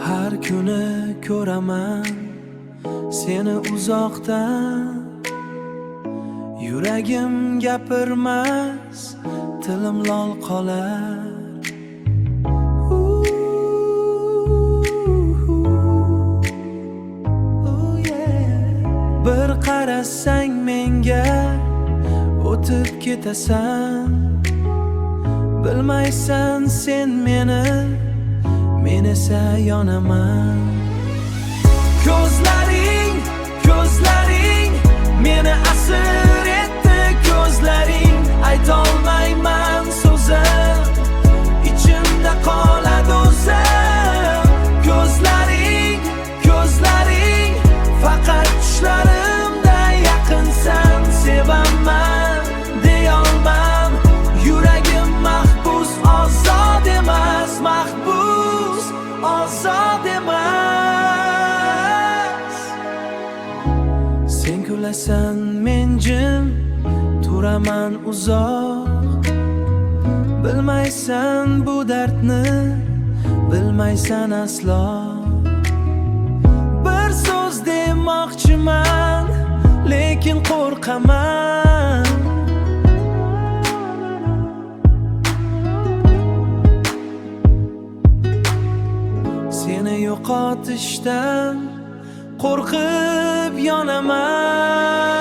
Har kuni ko'raman seni uzoqdan. Yuragim gapirmas, tilim lol qolar. Bir qarasang menga o'tib ketasan. Bilmaysan sen meni, men esa yonaman. Ko'zlaring, ko'zlaring meni asir etdi. Ko'zlaring, aytolmayman so'zim, ichimda qoladi o'zim. Ko'zlaring, ko'zlaring faqat tushlarimda yaqinsan. Sevaman deyolmam, yuragim mahbus, ozod emas. Mahbus, ozod emas. Sen kulasan, men jim turaman uzoq. Bilmaysan bu dardni, bilmaysan aslo. Bir so'z demoqchiman, lekin qo'rqaman. Seni yo'qotishdan qo'rqib yonaman.